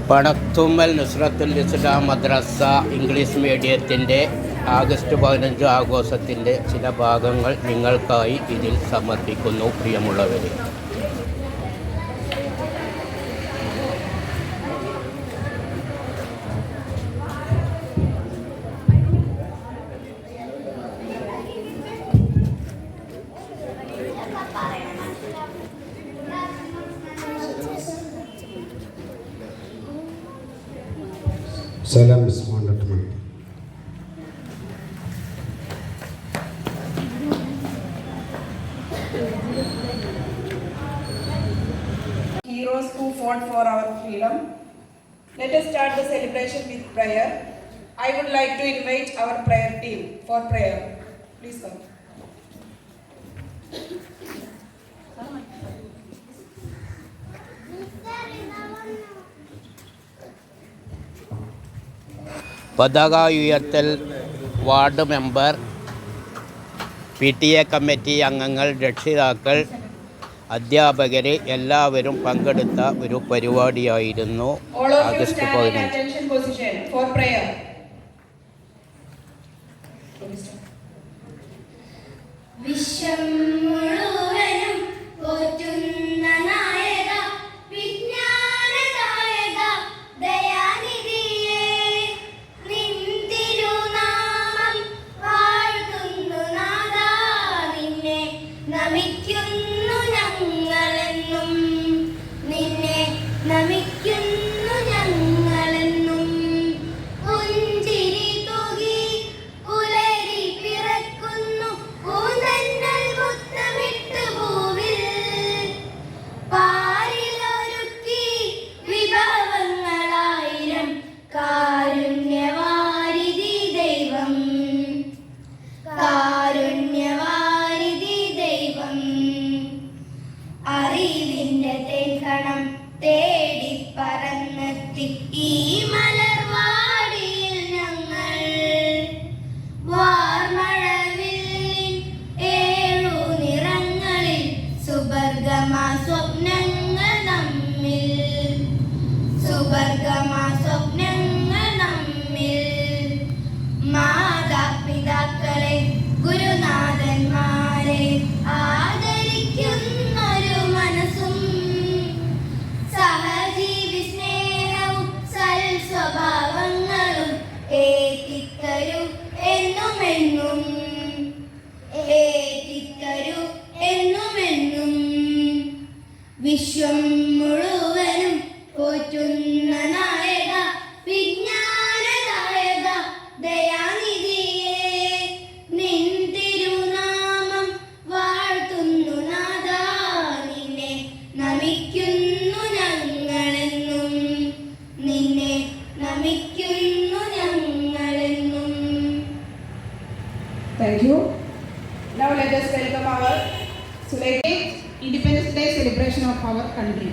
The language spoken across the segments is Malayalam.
പണത്തുമ്മൽ നുസ്രത്തുൽ ഇസ്ലാം മദ്രസ ഇംഗ്ലീഷ് മീഡിയത്തിൻ്റെ ആഗസ്റ്റ് 15 ആഘോഷത്തിൻ്റെ ചില ഭാഗങ്ങൾ നിങ്ങൾക്കായി ഇതിൽ സമർപ്പിക്കുന്നു. പ്രിയമുള്ളവരെ, Salam is wonderful. Heroes who fought for our freedom. Let us start the celebration with prayer. I would like to invite our prayer team for prayer. Please come. പതാക ഉയർത്തൽ വാർഡ് മെമ്പർ, PTA കമ്മിറ്റി അംഗങ്ങൾ, രക്ഷിതാക്കൾ, അധ്യാപകർ എല്ലാവരും പങ്കെടുത്ത ഒരു പരിപാടിയായിരുന്നു ആഗസ്റ്റ് 15. വിശ്വം മുഴുവനും പോറ്റുന്ന നായക, വിജ്ഞാനദായക, ദയാനിധിയേ, നിൻ തിരുനാമം വാഴ്ത്തുന്നു നാഥാ, നിന്നെ നമിക്കുന്നു ഞങ്ങളെന്നും, നിന്നെ നമിക്കുന്നു ഞങ്ങളെന്നും. പുഞ്ചിരി തൂകി പുലരി പിറക്കുന്നു, പൂന്തന്നൽ മുത്തമിട്ട് പൂവിൽ പാരിലൊരുക്കി വിഭവങ്ങളായിരം, കാരുണ്യവാരിധി ദൈവം, കാരുണ്യവാരിധി ദൈവം. അറിവിന്റെ തേൻകണം തേടി പറന്നെത്തി ഈ മലർവാടിയിൽ ഞങ്ങൾ, വാർമഴവില്ലിൻ 7 നിറങ്ങളിൽ സുബർഗമാ സ്വപ്നങ്ങൾ നമ്മിൽ, സുബർഗമാ സ്വപ്നങ്ങൾ നമ്മിൽ. മാതാപിതാക്കളെ, ഗുരുനാഥന്മാരെ ആദരിക്കുന്നൊരു മനസ്സും, സഹജീവി സ്നേഹവും സൽസ്വഭാവങ്ങളും ഏറ്റിത്തരൂ എന്നുമെന്നും, ഏറ്റിത്തരൂ എന്നുമെന്നും. വിശ്വം മുഴുവനും പോറ്റുന്ന നായക, വിജ്ഞാനദായക, ദയാനിധിയേ, നിൻ തിരുനാമം വാഴ്ത്തുന്നു നാഥാ, നിന്നെ നമിക്കുന്നു ഞങ്ങളെന്നും, നിന്നെ നമിക്കുന്നു ഞങ്ങളെന്നും. Thank you. Now let us welcome our Independence Day celebration of our country.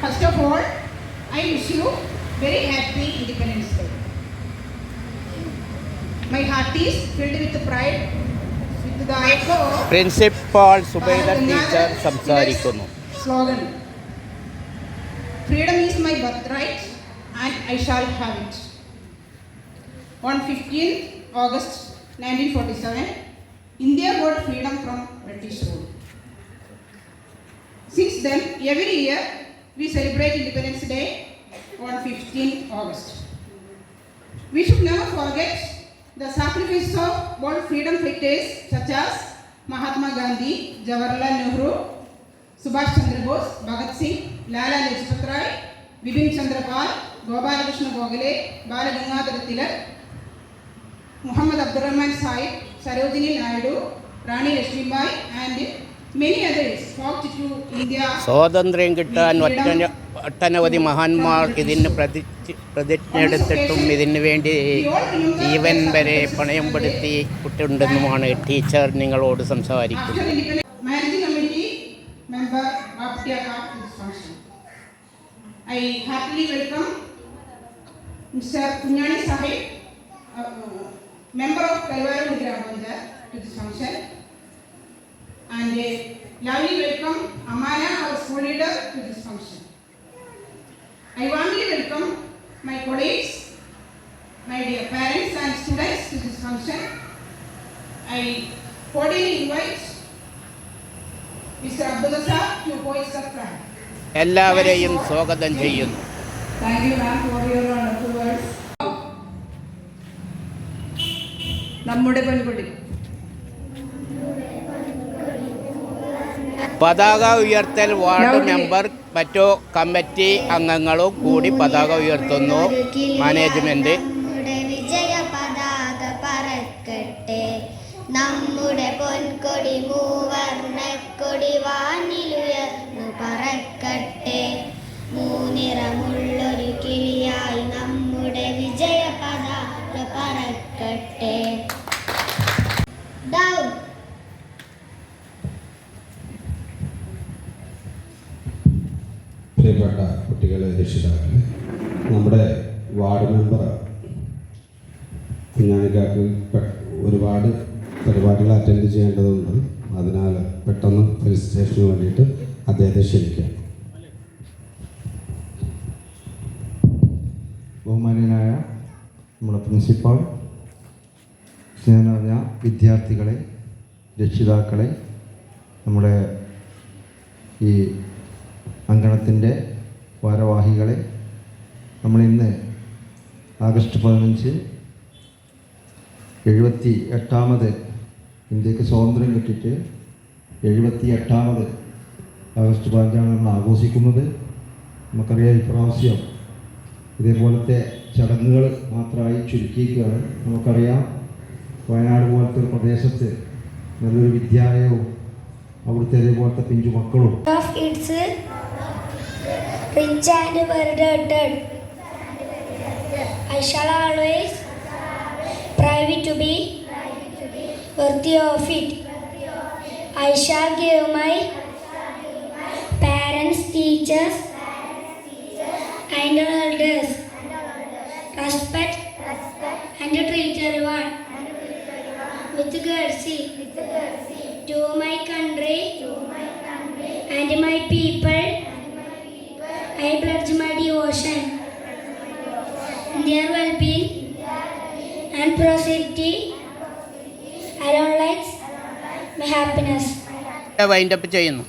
First of all, I wish you very happy Independence Day. My heart is filled with pride with the echo of principal Subaida teacher സംസാരിക്കുന്നു. slogan. Freedom is my birthright and I shall have it. On 15th August 1947, India got freedom from British rule. Since then, every year we celebrate Independence Day on 15th August. We should never forget the sacrifices of bold freedom fighters such as Mahatma Gandhi, Jawaharlal Nehru, Subhash Chandra Bose, Bhagat Singh, Lala Lajpat Rai, Bipin Chandra Pal, Gopalakrishna Gokhale, Bal Gangadhar Tilak, Muhammad Abdurrahman Sahib, Sarojini Naidu, Rani Lakshmibai and many others fought to India. സ്വാതന്ത്ര്യം കിട്ടാൻ ഒട്ടനവധി മഹാന്മാർ ഇതിന് പ്രതിജ്ഞ എടുത്തിട്ടും ഇതിനു വേണ്ടി ജീവൻ വരെ പണയം പെടുത്തിയിട്ടുണ്ടെന്നുമാണ് ടീച്ചർ നിങ്ങളോട് സംസാരിക്കുന്നത്. Managing Committee Member Baptia this function. I happily welcome Mr. Kunyani Sahib, Member of Kalvaru Gram Panchayat to this function. And a lovely welcome Amana, our school leader, to this function. I warmly welcome my colleagues, my dear parents and students to this function. I cordially invite Mr. Abdul Razak to hoist the flag. എല്ലാവരെയും സ്വാഗതം ചെയ്യുന്നു. Thank you, ma'am, for your wonderful words. നമ്മുടെ പെൺകുട്ടി പതാക ഉയർത്തൽ വാർഡ് മെമ്പർ മറ്റു കമ്മിറ്റി അംഗങ്ങളും കൂടി പതാക ഉയർത്തുന്നു. മാനേജ്മെന്റ് നമ്മുടെ വിജയ പതാക പറക്കട്ടെ, നമ്മുടെ പൊൻകൊടി മൂവർണ്ണക്കൊടി വാനിലുയർന്നു പറക്കട്ടെ, മൂന്നിറമുള്ളൊരു കിളിയായി നമ്മുടെ വിജയ പതാക പറക്കട്ടെ. ഡൗൺ. പ്രിയപ്പെട്ട കുട്ടികളെ, രക്ഷിതാക്കളെ, നമ്മുടെ വാർഡ് മെമ്പർ കുഞ്ഞാണിക്കാർക്ക് ഒരുപാട് പരിപാടികൾ അറ്റൻഡ് ചെയ്യേണ്ടതുണ്ട്. അതിനാൽ പെട്ടെന്ന് രജിസ്ട്രേഷന് വേണ്ടിയിട്ട് അദ്ദേഹത്തെ ക്ഷണിക്കാം. ബഹുമാന്യനായ നമ്മുടെ പ്രിൻസിപ്പാൾ, സ്നേഹം നിറഞ്ഞ വിദ്യാർത്ഥികളെ, രക്ഷിതാക്കളെ, നമ്മുടെ ഈ അങ്കണത്തിൻ്റെ ഭാരവാഹികളെ, നമ്മളിന്ന് ആഗസ്റ്റ് 15 78ാമത് ഇന്ത്യക്ക് സ്വാതന്ത്ര്യം കിട്ടിയിട്ട് 78ാമത് ആഗസ്റ്റ് 15 നമ്മൾ ആഘോഷിക്കുന്നത്. നമുക്കറിയാം ഇപ്രാവശ്യം ഇതേപോലത്തെ ചടങ്ങുകൾ മാത്രമായി ചുരുക്കിയിരിക്കുകയാണ്. നമുക്കറിയാം വയനാട് പോലത്തെ ഒരു പ്രദേശത്ത് നല്ലൊരു വിദ്യാലയവും അവിടുത്തെ ഇതേപോലത്തെ പിഞ്ചു മക്കളും Of its rich and variegated, I shall always strive to be worthy of it. I shall give my parents, teachers, and elders respect and treat everyone with courtesy. To my country and my people, I pledge my devotion, their well-being and prosperity alone lies my happiness. Wind up ചെയ്യുന്നു.